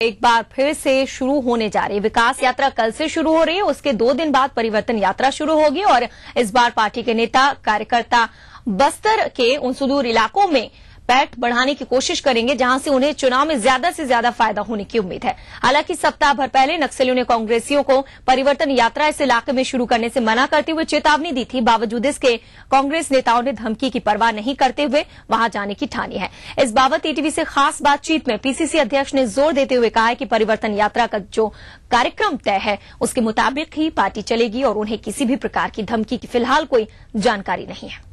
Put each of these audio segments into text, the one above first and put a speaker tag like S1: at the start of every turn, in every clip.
S1: एक बार फिर से शुरू होने जा रही विकास यात्रा कल से शुरू हो रही है। उसके 2 दिन बाद परिवर्तन यात्रा शुरू होगी और इस बार पार्टी के नेता कार्यकर्ता बस्तर के उन सुदूर इलाकों में पैठ बढ़ाने की कोशिश करेंगे जहां से उन्हें चुनाव में ज्यादा से ज्यादा फायदा होने की उम्मीद है। हालांकि सप्ताह भर पहले नक्सलियों ने कांग्रेसियों को परिवर्तन यात्रा इस इलाके में शुरू करने से मना करते हुए चेतावनी दी थी। बावजूद इसके कांग्रेस नेताओं ने धमकी की परवाह नहीं करते हुए वहां जाने की ठानी है। इस बाबत ईटीवी से खास बातचीत में पीसीसी अध्यक्ष ने जोर देते हुए कहा है कि परिवर्तन यात्रा का जो कार्यक्रम तय है उसके मुताबिक ही पार्टी चलेगी और उन्हें किसी भी प्रकार की धमकी की फिलहाल कोई जानकारी नहीं है।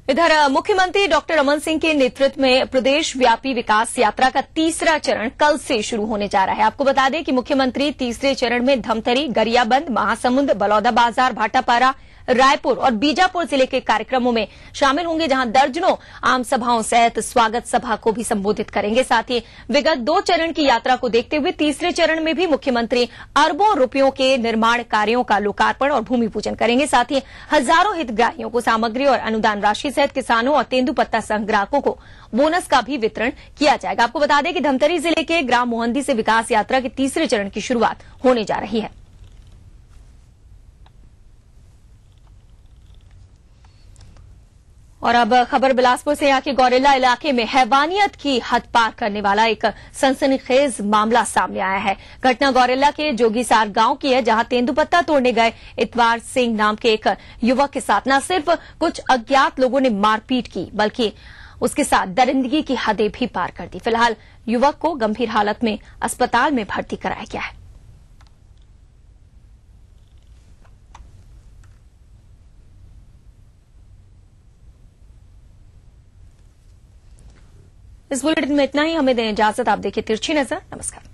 S1: इधर मुख्यमंत्री डॉक्टर रमन सिंह के नेतृत्व में प्रदेश व्यापी विकास यात्रा का तीसरा चरण कल से शुरू होने जा रहा है। आपको बता दें कि मुख्यमंत्री तीसरे चरण में धमतरी, गरियाबंद, महासमुंद, बलौदाबाजार, भाटापारा, रायपुर और बीजापुर जिले के कार्यक्रमों में शामिल होंगे, जहां दर्जनों आम सभाओं सहित स्वागत सभा को भी संबोधित करेंगे। साथ ही विगत 2 चरण की यात्रा को देखते हुए तीसरे चरण में भी मुख्यमंत्री अरबों रुपयों के निर्माण कार्यों का लोकार्पण और भूमि पूजन करेंगे। साथ ही हजारों हितग्राहियों को सामग्री और अनुदान राशि सहित किसानों और तेंदुपत्ता संग्राहकों को बोनस का भी वितरण किया जाएगा। आपको बता दें कि धमतरी जिले के ग्राम मोहंदी से विकास यात्रा के तीसरे चरण की शुरुआत होने जा रही है। और अब खबर बिलासपुर से, यहाँ के गौरेला इलाके में हैवानियत की हद पार करने वाला एक सनसनीखेज मामला सामने आया है। घटना गौरेला के जोगीसार गांव की है, जहां तेंदुपत्ता तोड़ने गए इतवार सिंह नाम के एक युवक के साथ न सिर्फ कुछ अज्ञात लोगों ने मारपीट की बल्कि उसके साथ दरिंदगी की हदें भी पार कर दी। फिलहाल युवक को गंभीर हालत में अस्पताल में भर्ती कराया गया है। इस बुलेटिन में इतना ही। हमें दें इजाजत। आप देखिए तिरछी नजर। नमस्कार।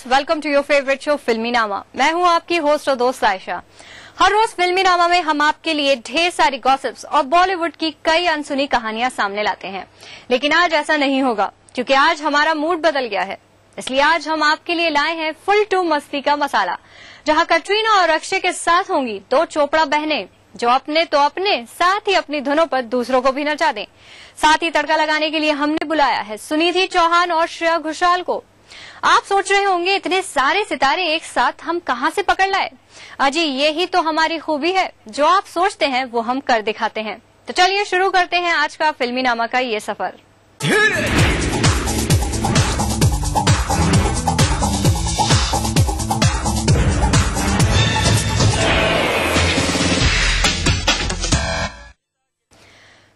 S2: Welcome to your favourite show Filmi Nama. मैं हूं आपकी होस्ट और दोस्त आयशा। हर रोज फिल्मी नामा में हम आपके लिए ढेर सारी गॉसिप्स और बॉलीवुड की कई अनसुनी कहानियां सामने लाते हैं, लेकिन आज ऐसा नहीं होगा क्योंकि आज हमारा मूड बदल गया है। इसलिए आज हम आपके लिए लाए हैं फुल टू मस्ती का मसाला, जहां कटरीना और अक्षय के साथ होंगी दो चोपड़ा बहनें जो अपने तो अपने साथ ही अपनी धुनों पर दूसरों को भी नचा दें। साथ ही तड़का लगाने के लिए हमने बुलाया है सुनिधि चौहान और श्रेया घोषाल को। आप सोच रहे होंगे इतने सारे सितारे एक साथ हम कहां से पकड़ लाए? अजी यही तो हमारी खूबी है, जो आप सोचते हैं वो हम कर दिखाते हैं। तो चलिए शुरू करते हैं आज का फिल्मी नामा का ये सफर।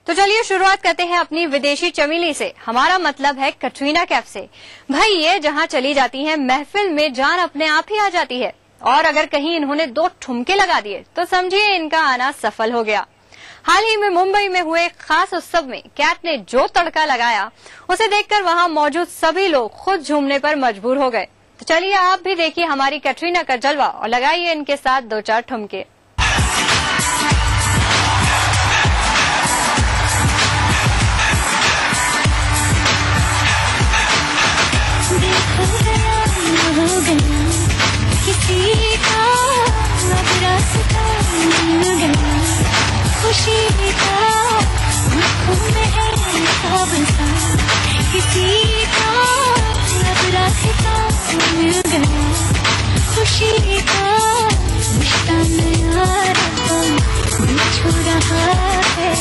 S2: तो चलिए शुरुआत करते हैं अपनी विदेशी चमेली से। हमारा मतलब है कटरीना कैफ से। भाई ये जहां चली जाती हैं महफिल में जान अपने आप ही आ जाती है, और अगर कहीं इन्होंने दो ठुमके लगा दिए तो समझिए इनका आना सफल हो गया। हाल ही में मुंबई में हुए खास उत्सव में कैट ने जो तड़का लगाया उसे देखकर वहां मौजूद सभी लोग खुद झूमने पर मजबूर हो गए। तो चलिए आप भी देखिए हमारी कटरीना का जलवा और लगाइए इनके साथ दो चार ठुमके।
S3: किसी का अब रास्ता मिल गया, खुशी का आँखों में है ख्वाब सा। किसी का अब रास्ता मिल गया, खुशी का रिश्ता नया रकम छू रहा है।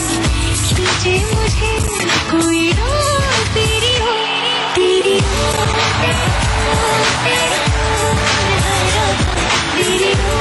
S3: खींचे मुझे कोई राह तेरी हो, तेरी हो, तेरी हो, तेरी हो।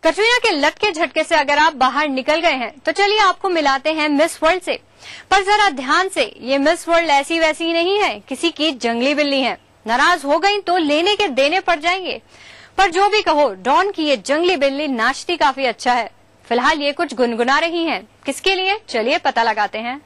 S2: कटरीना के लटके झटके से अगर आप बाहर निकल गए हैं तो चलिए आपको मिलाते हैं मिस वर्ल्ड से। पर जरा ध्यान से, ये मिस वर्ल्ड ऐसी वैसी नहीं है, किसी की जंगली बिल्ली है। नाराज हो गई तो लेने के देने पड़ जाएंगे। पर जो भी कहो, डॉन की ये जंगली बिल्ली नाचती काफी अच्छा है। फिलहाल ये कुछ गुनगुना रही हैं। किसके लिए, चलिए पता लगाते हैं।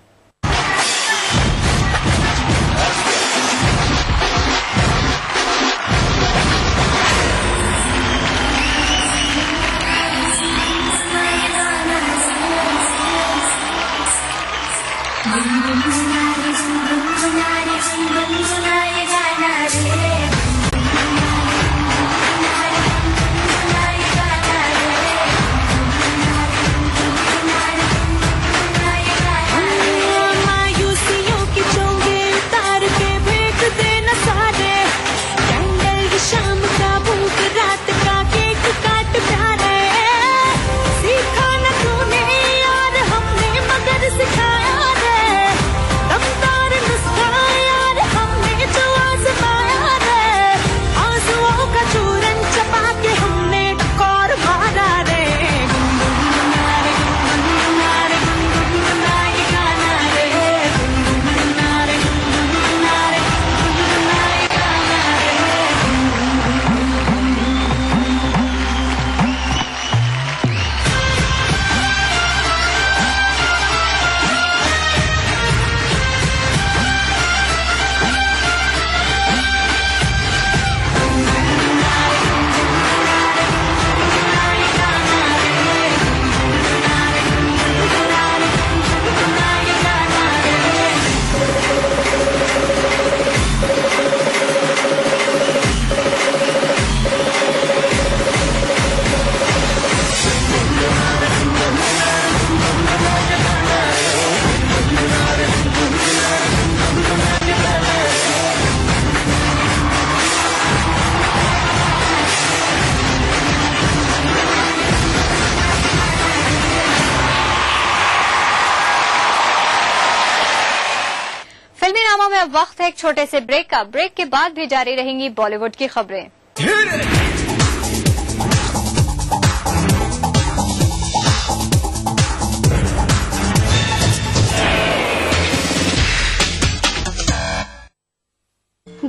S2: फिल्मीनामा में अब वक्त है एक छोटे से ब्रेक का। ब्रेक के बाद भी जारी रहेंगी बॉलीवुड की खबरें।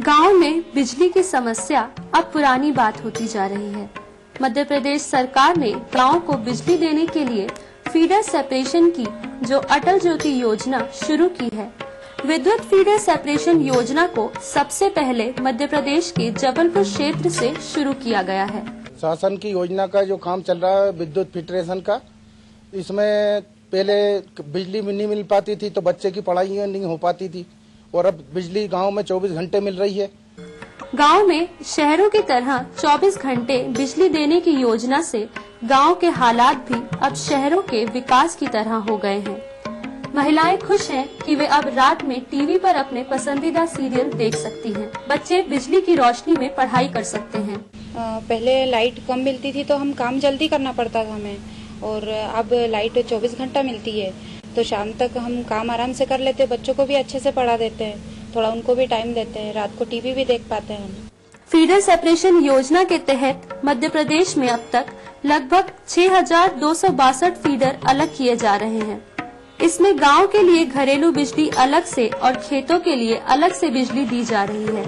S4: गांव में बिजली की समस्या अब पुरानी बात होती जा रही है। मध्य प्रदेश सरकार ने गांव को बिजली देने के लिए फीडर सेपरेशन की जो अटल ज्योति योजना शुरू की है। विद्युत फीडर सेपरेशन योजना को सबसे पहले मध्य प्रदेश के जबलपुर क्षेत्र से शुरू किया गया है।
S5: शासन की योजना का जो काम चल रहा है विद्युत फिल्ट्रेशन का, इसमें पहले बिजली नहीं मिल पाती थी तो बच्चे की पढ़ाई नहीं हो पाती थी, और अब बिजली गांव में 24 घंटे मिल रही है।
S4: गांव में शहरों की तरह 24 घंटे बिजली देने की योजना से गांव के हालात भी अब शहरों के विकास की तरह हो गए हैं। महिलाएं खुश हैं कि वे अब रात में टीवी पर अपने पसंदीदा सीरियल देख सकती हैं। बच्चे बिजली की रोशनी में पढ़ाई कर सकते हैं।
S6: पहले लाइट कम मिलती थी तो हम काम जल्दी करना पड़ता था हमें, और अब लाइट 24 घंटा मिलती है तो शाम तक हम काम आराम से कर लेते हैं। बच्चों को भी अच्छे से पढ़ा देते हैं, थोड़ा उनको भी टाइम देते हैं, रात को टीवी भी देख पाते हैं हम।
S4: फीडर सेपरेशन योजना के तहत मध्य प्रदेश में अब तक लगभग 6262 फीडर अलग किए जा रहे हैं। इसमें गांव के लिए घरेलू बिजली अलग से और खेतों के लिए अलग से बिजली दी जा रही है।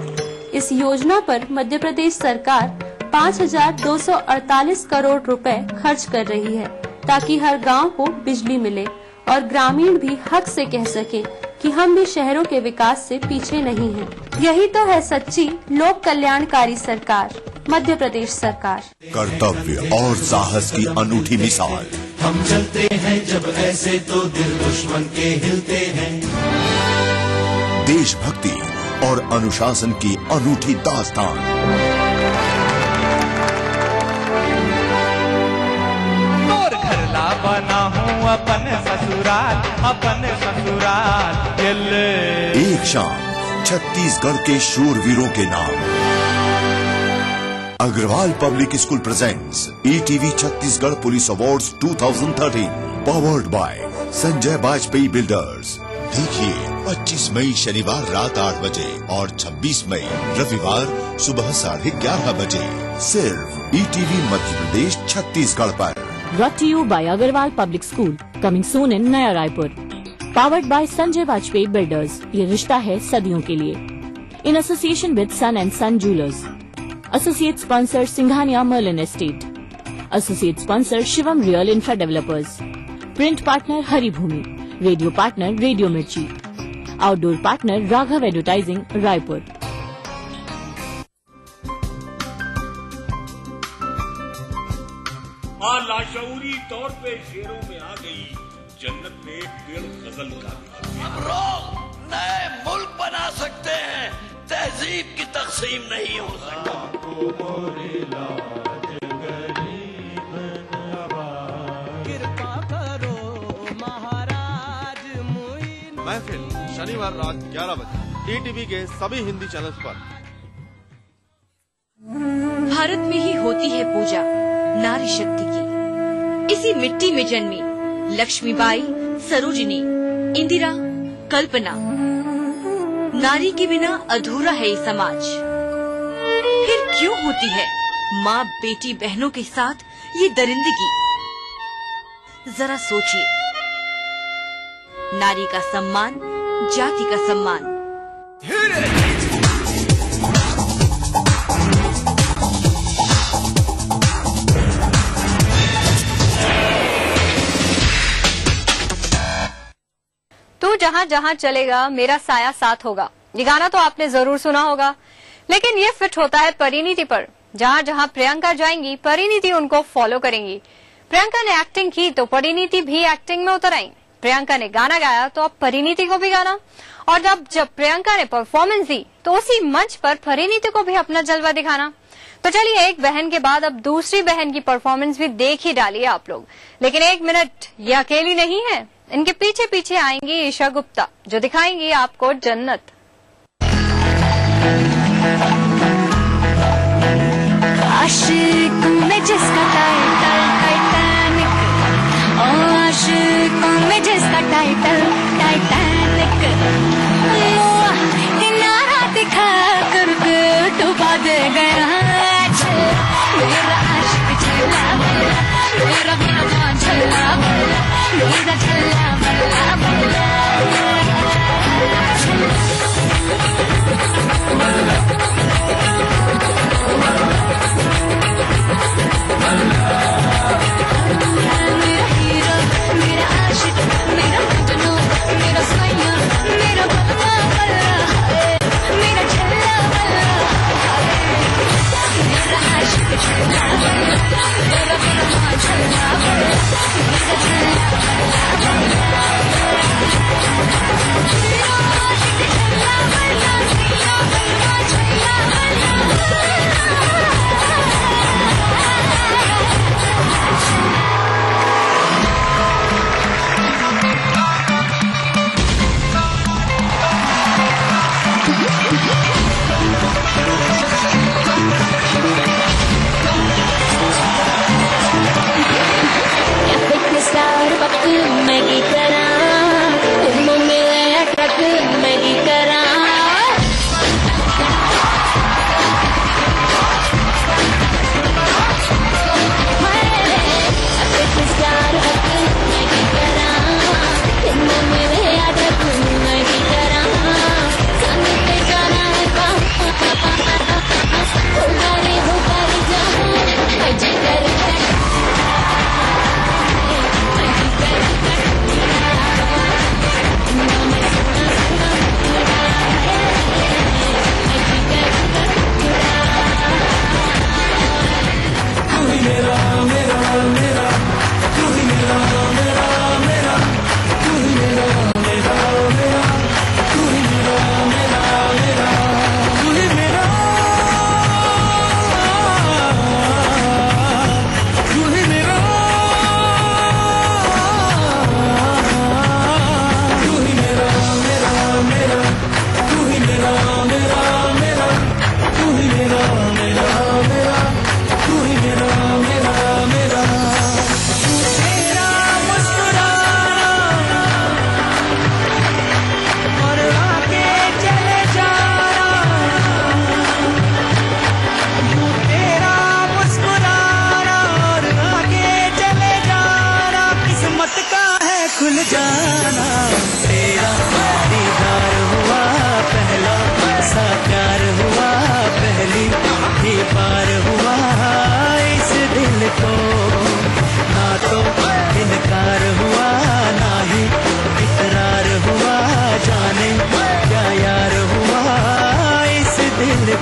S4: इस योजना पर मध्य प्रदेश सरकार 5248 करोड़ रुपए खर्च कर रही है ताकि हर गांव को बिजली मिले और ग्रामीण भी हक से कह सके कि हम भी शहरों के विकास से पीछे नहीं हैं। यही तो है सच्ची लोक कल्याणकारी सरकार, मध्य प्रदेश सरकार।
S7: कर्तव्य और साहस की अनूठी मिसाल।
S8: हम चलते हैं जब ऐसे तो दिल दुश्मन के हिलते हैं।
S7: देशभक्ति और अनुशासन की अनूठी दास्तान।
S8: और घरला बना हूँ अपन ससुराल
S7: एक शाम छत्तीसगढ़ के शूरवीरों के नाम। Agarwal public school presents ETV Chhattisgarh police awards 2013 powered by Sanjay Vajpayee builders. देखिए 25 मई शनिवार रात 8 बजे और 26 मई रविवार सुबह 11:30 बजे सिर्फ ETV मध्य प्रदेश छत्तीसगढ़ पर।
S9: Brought to you by Agarwal Public School, coming soon in Naya Raipur. Powered by Sanjay Vajpayee Builders. ये रिश्ता है सदियों के लिए। In association with Sun and Sun Jewelers. Associate sponsor Singhania Merlin Estate. Associate sponsor Shivam real infra developers, print partner Haribhoomi, radio partner radio Mirchi, outdoor partner Raghav advertising Raipur.
S10: लाशऊरी तौर पे शेरों में आ गई जन्नत में एक पेड़ गजल का।
S11: हम लोग नए मुल्क बना सकते हैं, तहजीब की तकसीम नहीं हो सकती।
S12: कृपा करो महाराज
S13: महफिल शनिवार रात 11 बजे ईटीवी के सभी हिंदी चैनल्स पर।
S14: भारत में ही होती है पूजा नारी शक्ति की। इसी मिट्टी में जन्मी लक्ष्मीबाई, सरोजिनी, इंदिरा, कल्पना। नारी के बिना अधूरा है ये समाज। फिर क्यों होती है माँ बेटी बहनों के साथ ये दरिंदगी? जरा सोचिए। नारी का सम्मान जाति का सम्मान।
S2: तू जहाँ जहाँ चलेगा मेरा साया साथ होगा, ये गाना तो आपने जरूर सुना होगा, लेकिन ये फिट होता है परिणीति पर। जहाँ जहाँ प्रियंका जाएंगी परिणीति उनको फॉलो करेंगी। प्रियंका ने एक्टिंग की तो परिणीति भी एक्टिंग में उतर आई। प्रियंका ने गाना गाया तो अब परिणीति को भी गाना। और जब प्रियंका ने परफॉर्मेंस दी तो उसी मंच पर परिणीति को भी अपना जलवा दिखाना। तो चलिए एक बहन के बाद अब दूसरी बहन की परफॉर्मेंस भी देख ही डालिए आप लोग। लेकिन एक मिनट, ये अकेली नहीं है, इनके पीछे पीछे आएंगी ईशा गुप्ता जो दिखाएंगी आपको जन्नत।
S3: आशिकों में जिसका टाइटल टाइटैनिक, ओ आशिकों में जिसका टाइटल टाइटैनिक, किनारा दिखा कर डुबा दे गया। मेरा आशिक चला बल्ला, मेरा भगवान चला बल्ला, मेरा चला बल्ला बल्ला। मेरा हीरो, मेरा आशिक, मेरा मजनू,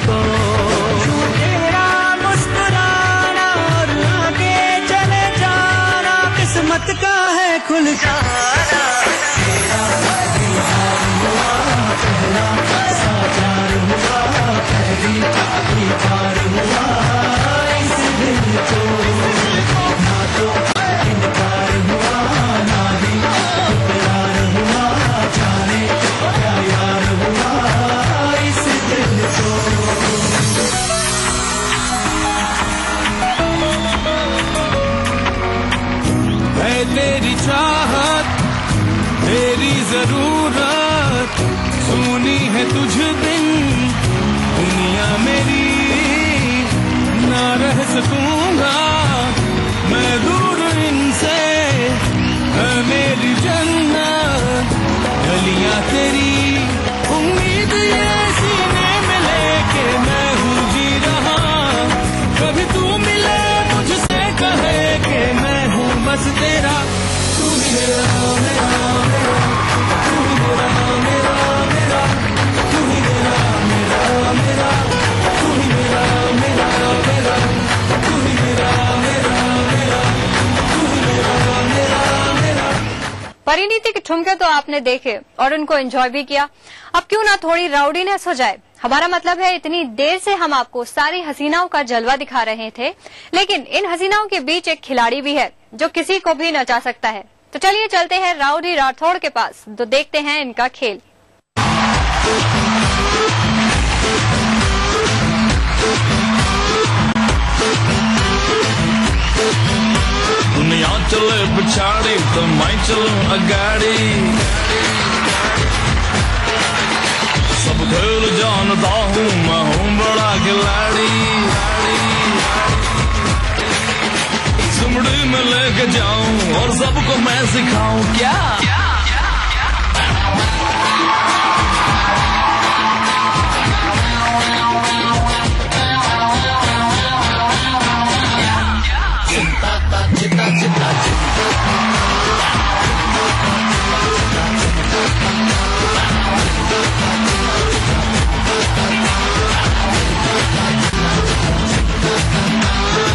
S12: को। तेरा मुस्कुराना और आगे चले जाना किस्मत का है खुल जाना। तेरा दीदार हुआ, पहला साचार हुआ, पहली दीदार हुआ इस दिल को। ना तो इनकार हुआ, ना ही इकरार हुआ, जाने क्या यार हुआ इस दिल को। है तेरी चाहत, तेरी जरूरत, सुनी है तुझ बिन दुनिया मेरी। ना रह सकूंगा मैं दूर इनसे, है मेरी जन्नत गलियां तेरी। उम्मीद ये सीने में लेके मैं हूँ जी रहा, कभी तू मिले मुझसे कहे कि मैं हूँ बस तेरा। तू ही मेरा मेरा मेरा, तू ही मेरा मेरा मेरा, तू ही मेरा मेरा मेरा, तू ही मेरा मेरा मेरा, तू ही मेरा मेरा मेरा, तू ही मेरा मेरा मेरा।
S2: परिणीति के ठुमके तो आपने देखे और उनको एंजॉय भी किया। अब क्यों ना थोड़ी राउडीनेस हो जाए। हमारा मतलब है इतनी देर से हम आपको सारी हसीनाओं का जलवा दिखा रहे थे, लेकिन इन हसीनाओं के बीच एक खिलाड़ी भी है जो किसी को भी नचा सकता है। तो चलिए चलते हैं राउडी राठौड़ के पास, तो देखते हैं इनका खेल।
S15: दुनिया चले पिछाड़ी तो मैं चलूं अगाड़ी, सब खेल जानता हूँ मैं हूँ बड़ा खिलाड़ी। सुमड़ी में लेके जाऊं और सबको मैं सिखाऊं क्या।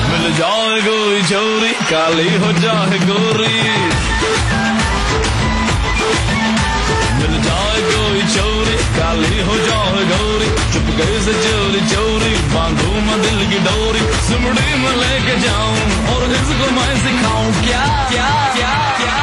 S15: मिल जाए कोई छोरी काली हो जाए गोरी, मिल जाए कोई छोरी काली हो जाए गोरी, चुपके से चोरी चोरी बांधू मैं दिल की डोरी। सुमड़ी में लेके जाऊं और इसको मैं सिखाऊं क्या क्या क्या क्या।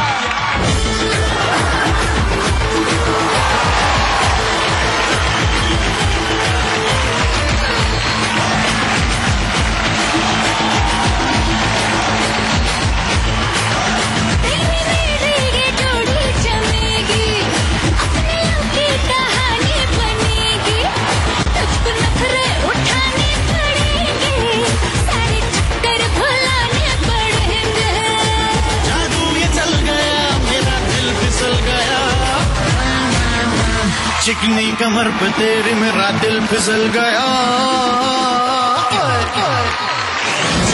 S12: चिकनी कमर पे तेरी मेरा दिल फिसल गया।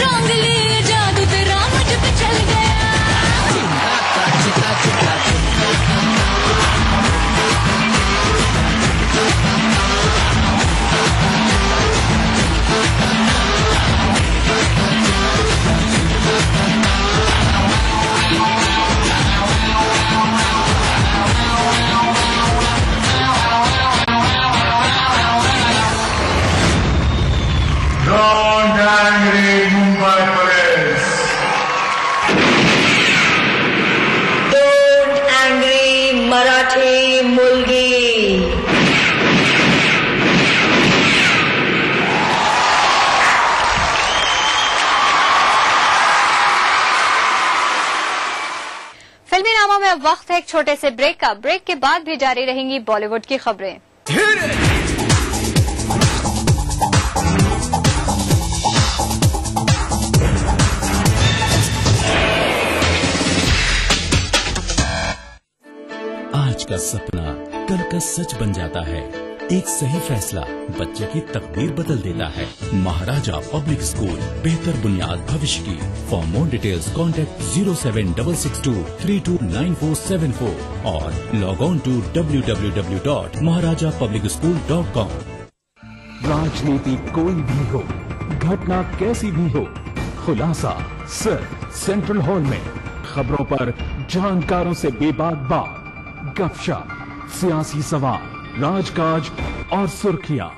S3: रंग लिए जादू तेरा मुझ पे चल गया। चिता चिता
S16: Don't angry Mumbai Police.
S17: Don't angry Marathi Mulgi.
S2: फिल्मी नामा में अब वक्त है एक छोटे से ब्रेक का। ब्रेक के बाद भी जारी रहेंगी बॉलीवुड की खबरें।
S18: आज का सपना कल का सच बन जाता है। एक सही फैसला बच्चे की तकदीर बदल देता है। महाराजा पब्लिक स्कूल, बेहतर बुनियाद भविष्य की। फॉर मोर डिटेल्स कॉन्टैक्ट 07662329474 और लॉग ऑन टू www.maharajapublicschool.com। राजनीति कोई भी हो, घटना कैसी भी हो, खुलासा सिर्फ सेंट्रल हॉल में। खबरों पर जानकारों से बेबाक बात, गपशप, सियासी सवाल, राजकाज और सुर्खियां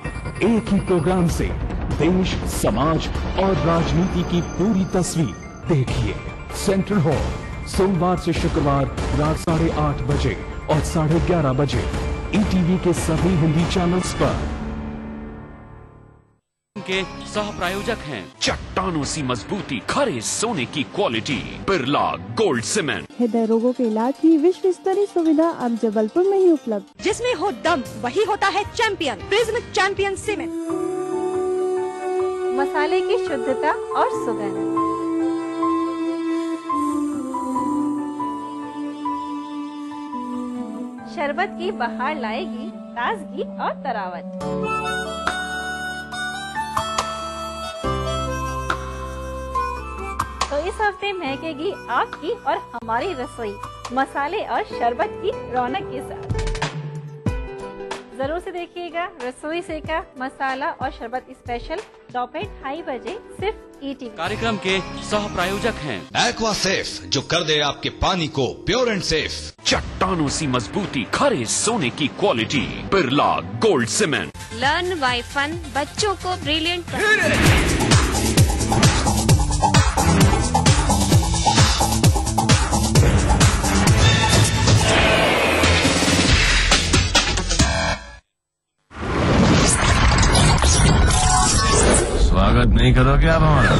S18: एक ही प्रोग्राम से देश, समाज और राजनीति की पूरी तस्वीर देखिए। सेंट्रल हॉल सोमवार से शुक्रवार रात 8:30 बजे और 11:30 बजे ईटीवी के सभी हिंदी चैनल्स पर।
S19: के सह प्रायोजक हैं चट्टानों सी मजबूती, खरे सोने की क्वालिटी, बिरला गोल्ड सीमेंट।
S20: हृदय रोगों के इलाज की विश्व स्तरीय सुविधा अब जबलपुर में ही उपलब्ध।
S21: जिसमें हो दम वही होता है चैंपियन। Prism champion cement.
S20: मसाले की शुद्धता और सुगंध। शरबत की बहार लाएगी ताजगी और तरावट। तो इस हफ्ते महकेगी आपकी और हमारी रसोई मसाले और शरबत की रौनक के साथ। जरूर से देखिएगा रसोई से का मसाला और शरबत स्पेशल दोपहर 2:30 बजे सिर्फ ईटीवी।
S19: कार्यक्रम के सह प्रायोजक हैं
S22: एक्वा सेफ, जो कर दे आपके पानी को प्योर एंड सेफ।
S19: चट्टानों सी मजबूती, खरे सोने की quality, Birla gold cement.
S23: Learn by fun, बच्चों को ब्रिलियंट।
S22: स्वागत नहीं करोगे आप हमारा?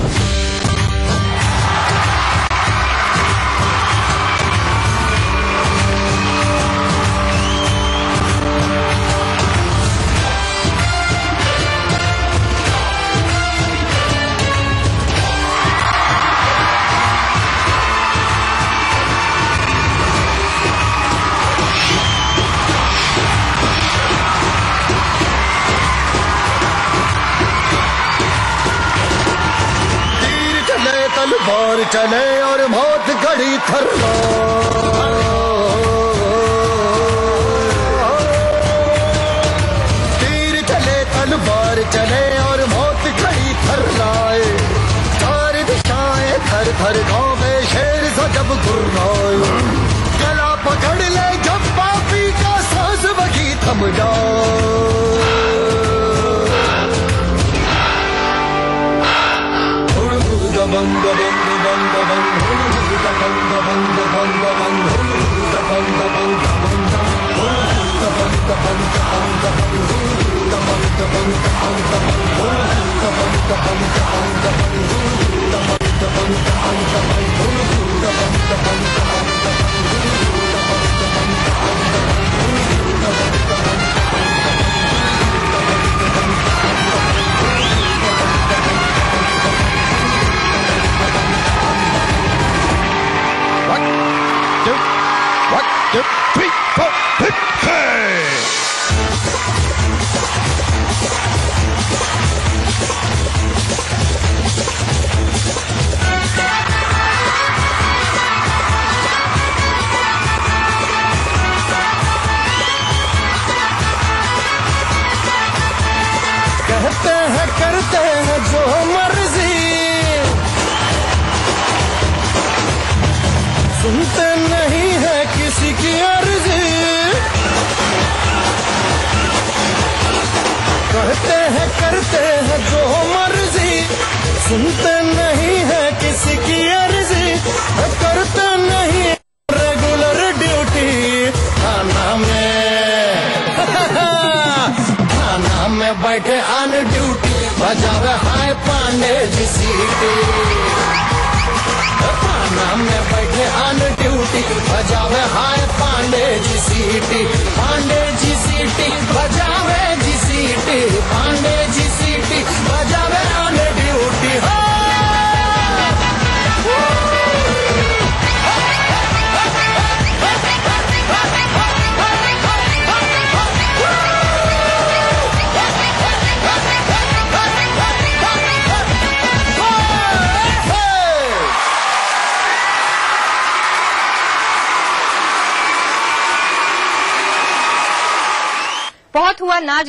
S24: तलवार चले और मौत घड़ी थर्रा। तीर चले तलवार चले और मौत घड़ी थर्राए। चार दिशाएं थर थर गाँव में शेर सा जब गुर्राए। गला पकड़ ले जब पापी का सांस वही थम जाए। बंद बंद बंद बंद बंद बंद बंद कहते हैं करते हैं जो मर्जी, सुनते नहीं है किसी की अर्जी। कहते हैं करते हैं जो मर्जी, सुनते नहीं है किसी की अर्जी। करते नहीं रेगुलर ड्यूटी थाना में बैठे ऑन ड्यूटी, बजावे हाय पांडे जी सीटी। थाना में बैठे ऑन ड्यूटी, बजावे हाय पांडे जी सीटी। पांडे जी सीटी बजावे जी सीटी, पांडे जी सीटी बजावे ऑन ड्यूटी।
S2: बहुत हुआ नाच